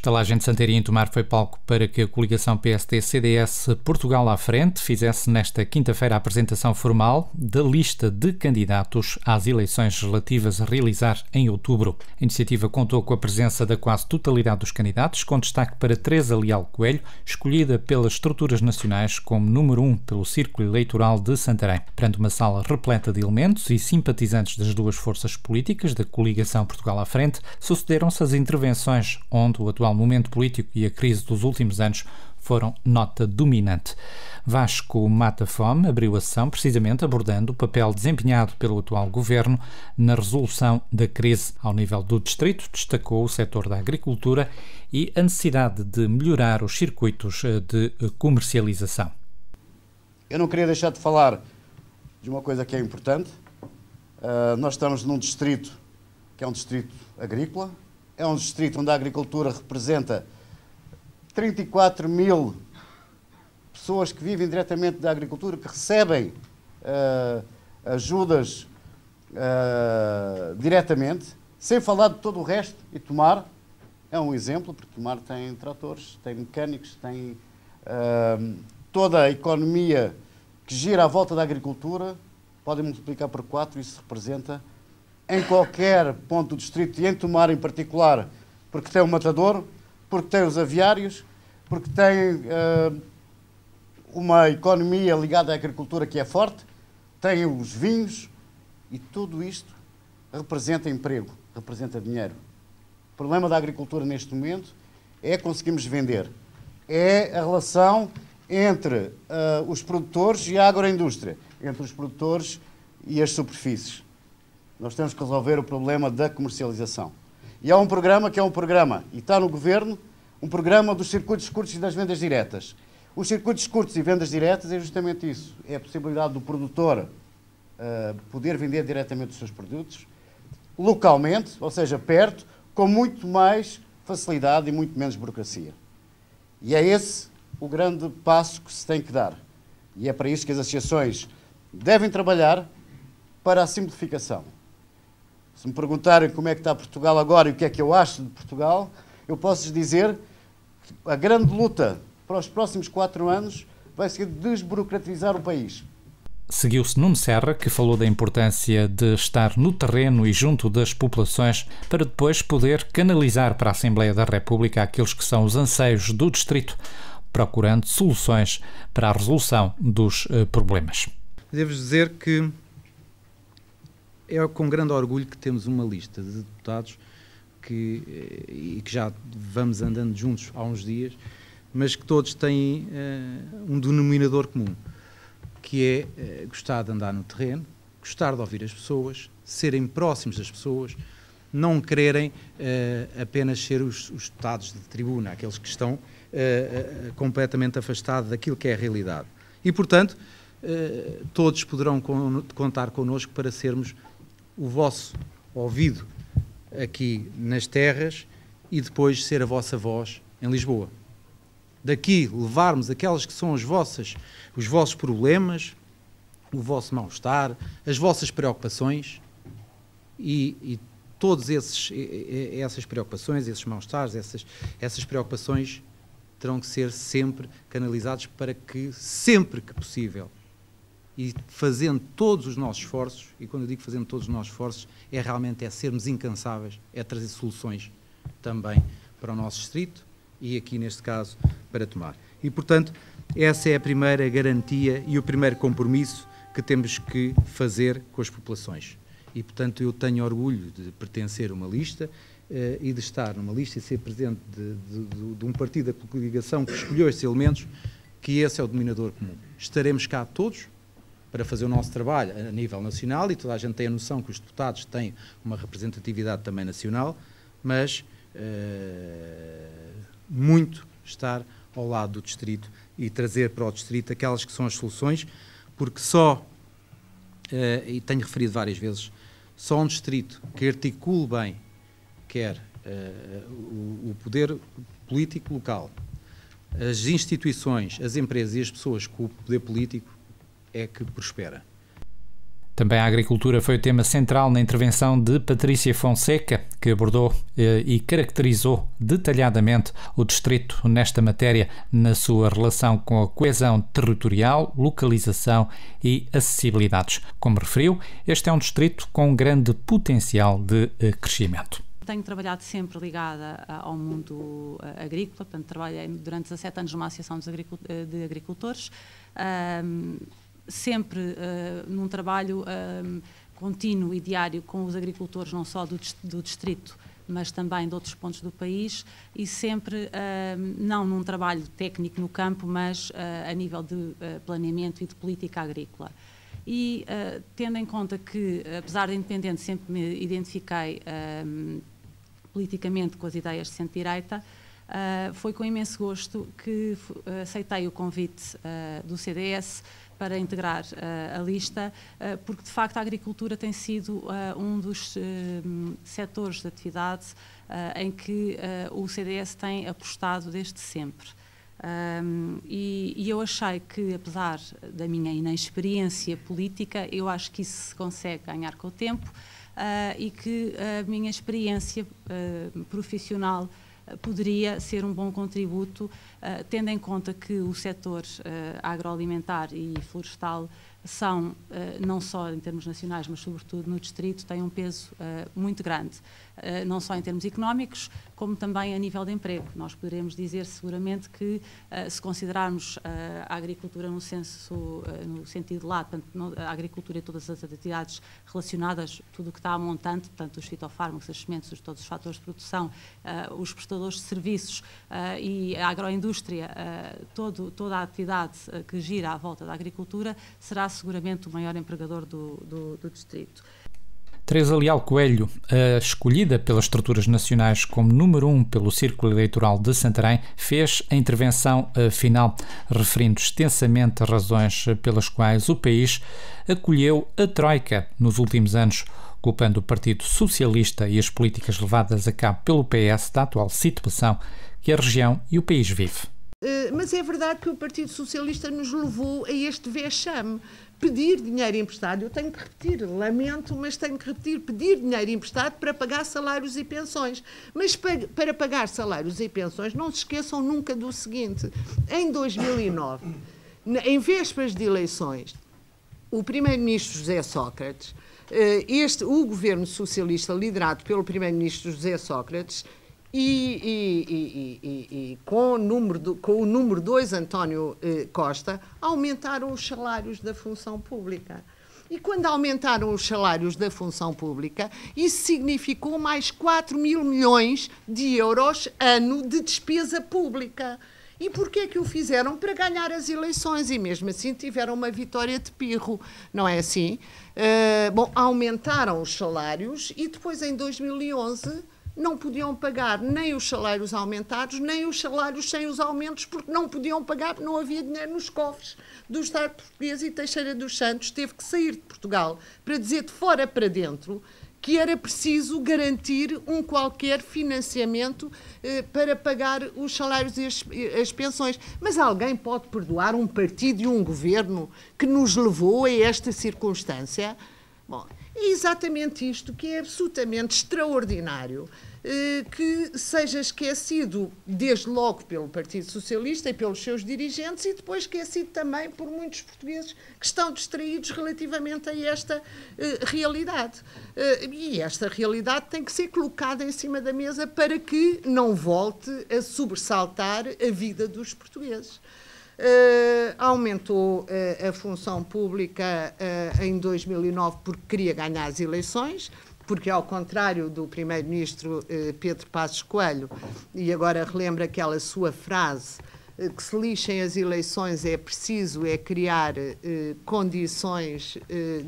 estalagem de Santarém em Tomar foi palco para que a coligação PSD-CDS Portugal à Frente fizesse nesta quinta-feira a apresentação formal da lista de candidatos às eleições relativas a realizar em outubro. A iniciativa contou com a presença da quase totalidade dos candidatos, com destaque para Teresa Leal Coelho, escolhida pelas estruturas nacionais como número 1 pelo Círculo Eleitoral de Santarém. Perante uma sala repleta de elementos e simpatizantes das duas forças políticas da coligação Portugal à Frente, sucederam-se as intervenções onde o atual momento político e a crise dos últimos anos foram nota dominante. Vasco Mata Fome abriu a sessão precisamente abordando o papel desempenhado pelo atual governo na resolução da crise. Ao nível do distrito, destacou o setor da agricultura e a necessidade de melhorar os circuitos de comercialização. Eu não queria deixar de falar de uma coisa que é importante. Nós estamos num distrito que é um distrito agrícola, é um distrito onde a agricultura representa 34 mil pessoas que vivem diretamente da agricultura, que recebem ajudas diretamente, sem falar de todo o resto. E Tomar é um exemplo, porque Tomar tem tratores, tem mecânicos, tem toda a economia que gira à volta da agricultura, podem multiplicar por 4, isso representa em qualquer ponto do distrito, e em Tomar em particular, porque tem o Matadouro, porque tem os aviários, porque tem uma economia ligada à agricultura que é forte, tem os vinhos, e tudo isto representa emprego, representa dinheiro. O problema da agricultura neste momento é conseguirmos vender. É a relação entre os produtores e a agroindústria, entre os produtores e as superfícies. Nós temos que resolver o problema da comercialização. E há um programa que é um programa, e está no Governo, um programa dos circuitos curtos e das vendas diretas. Os circuitos curtos e vendas diretas é justamente isso. É a possibilidade do produtor poder vender diretamente os seus produtos, localmente, ou seja, perto, com muito mais facilidade e muito menos burocracia. E é esse o grande passo que se tem que dar. E é para isso que as associações devem trabalhar para a simplificação. Se me perguntarem como é que está Portugal agora e o que é que eu acho de Portugal, eu posso-lhes dizer que a grande luta para os próximos 4 anos vai ser desburocratizar o país. Seguiu-se Nuno Serra, que falou da importância de estar no terreno e junto das populações para depois poder canalizar para a Assembleia da República aqueles que são os anseios do distrito, procurando soluções para a resolução dos problemas. Devo dizer que é com grande orgulho que temos uma lista de deputados que já vamos andando juntos há uns dias, mas que todos têm um denominador comum, que é gostar de andar no terreno, gostar de ouvir as pessoas, serem próximos das pessoas, não quererem apenas ser os deputados de tribuna, aqueles que estão completamente afastados daquilo que é a realidade. E, portanto, todos poderão contar connosco para sermos o vosso ouvido aqui nas terras e depois ser a vossa voz em Lisboa. Daqui levarmos aquelas que são os vossos problemas, o vosso mal-estar, as vossas preocupações e todas essas preocupações, esses mal-estares, essas preocupações terão que ser sempre canalizados para que, sempre que possível, e fazendo todos os nossos esforços, e quando eu digo fazendo todos os nossos esforços, é realmente sermos incansáveis, é trazer soluções também para o nosso distrito e aqui neste caso para Tomar. E portanto, essa é a primeira garantia e o primeiro compromisso que temos que fazer com as populações. E portanto eu tenho orgulho de pertencer a uma lista e de estar numa lista e ser presidente de um partido da coligação que escolheu estes elementos, que esse é o denominador comum. Estaremos cá todos para fazer o nosso trabalho a nível nacional, e toda a gente tem a noção que os deputados têm uma representatividade também nacional, mas muito estar ao lado do distrito e trazer para o distrito aquelas que são as soluções, porque só, e tenho referido várias vezes, só um distrito que articule bem, quer o poder político local, as instituições, as empresas e as pessoas com o poder político, é que prospera. Também a agricultura foi o tema central na intervenção de Patrícia Fonseca, que abordou e caracterizou detalhadamente o distrito nesta matéria na sua relação com a coesão territorial, localização e acessibilidades. Como referiu, este é um distrito com grande potencial de crescimento. Tenho trabalhado sempre ligada ao mundo agrícola, portanto, trabalhei durante 17 anos numa associação de agricultores, sempre num trabalho contínuo e diário com os agricultores, não só do distrito, mas também de outros pontos do país, e sempre, não num trabalho técnico no campo, mas a nível de planeamento e de política agrícola. E tendo em conta que, apesar de independente, sempre me identifiquei politicamente com as ideias de centro-direita, foi com imenso gosto que aceitei o convite do CDS para integrar a lista, porque de facto a agricultura tem sido um dos setores de atividade em que o CDS tem apostado desde sempre. E eu achei que, apesar da minha inexperiência política, eu acho que isso se consegue ganhar com o tempo, e que a minha experiência profissional poderia ser um bom contributo, tendo em conta que o setor agroalimentar e florestal são, não só em termos nacionais, mas sobretudo no distrito, têm um peso muito grande, não só em termos económicos, como também a nível de emprego. Nós poderemos dizer seguramente que, se considerarmos a agricultura no sentido lato, portanto, a agricultura e todas as atividades relacionadas, tudo o que está a montante, portanto, os fitofármacos, as sementes, todos os fatores de produção, os prestadores de serviços e a agroindústria, toda a atividade que gira à volta da agricultura, será seguramente o maior empregador do distrito. Teresa Leal Coelho, escolhida pelas estruturas nacionais como número 1 pelo Círculo Eleitoral de Santarém, fez a intervenção final, referindo extensamente as razões pelas quais o país acolheu a Troika nos últimos anos, culpando o Partido Socialista e as políticas levadas a cabo pelo PS da atual situação que a região e o país vive. Mas é verdade que o Partido Socialista nos levou a este vexame. Pedir dinheiro emprestado, eu tenho que repetir, lamento, mas tenho que repetir, pedir dinheiro emprestado para pagar salários e pensões. Mas para pagar salários e pensões, não se esqueçam nunca do seguinte: em 2009, em vésperas de eleições, o primeiro-ministro José Sócrates, o governo socialista liderado pelo primeiro-ministro José Sócrates, com o número 2, António Costa, aumentaram os salários da função pública. E quando aumentaram os salários da função pública, isso significou mais 4 mil milhões de euros ano de despesa pública. E porquê é que o fizeram? Para ganhar as eleições, e mesmo assim tiveram uma vitória de pirro, não é assim? Aumentaram os salários e depois, em 2011... não podiam pagar nem os salários aumentados, nem os salários sem os aumentos, porque não podiam pagar, porque não havia dinheiro nos cofres do Estado português, e Teixeira dos Santos teve que sair de Portugal para dizer de fora para dentro que era preciso garantir um qualquer financiamento para pagar os salários e as pensões. Mas alguém pode perdoar um partido e um governo que nos levou a esta circunstância? Bom, é exatamente isto que é absolutamente extraordinário, que seja esquecido desde logo pelo Partido Socialista e pelos seus dirigentes, e depois esquecido também por muitos portugueses que estão distraídos relativamente a esta realidade. E esta realidade tem que ser colocada em cima da mesa para que não volte a sobressaltar a vida dos portugueses. Aumentou a função pública em 2009 porque queria ganhar as eleições, porque, ao contrário do primeiro-ministro Pedro Passos Coelho, e agora relembro aquela sua frase, que se lixem as eleições, é preciso criar condições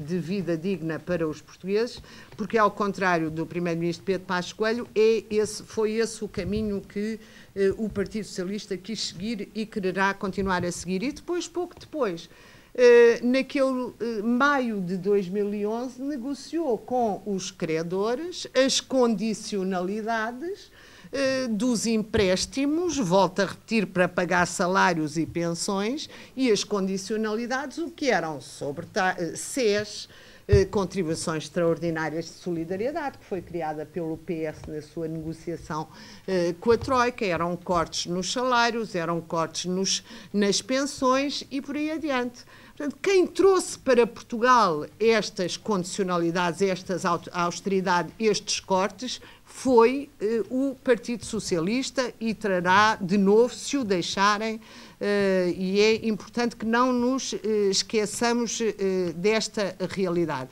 de vida digna para os portugueses, porque, ao contrário do primeiro-ministro Pedro Passos Coelho, foi esse o caminho que o Partido Socialista quis seguir e quererá continuar a seguir. E depois, pouco depois, naquele maio de 2011, negociou com os credores as condicionalidades dos empréstimos, volto a repetir, para pagar salários e pensões, e as condicionalidades, o que eram sobre SES, contribuições extraordinárias de solidariedade, que foi criada pelo PS na sua negociação com a Troika, eram cortes nos salários, eram cortes nas pensões e por aí adiante. Portanto, quem trouxe para Portugal estas condicionalidades, estas austeridade, estes cortes, foi o Partido Socialista e trará de novo, se o deixarem, e é importante que não nos esqueçamos desta realidade.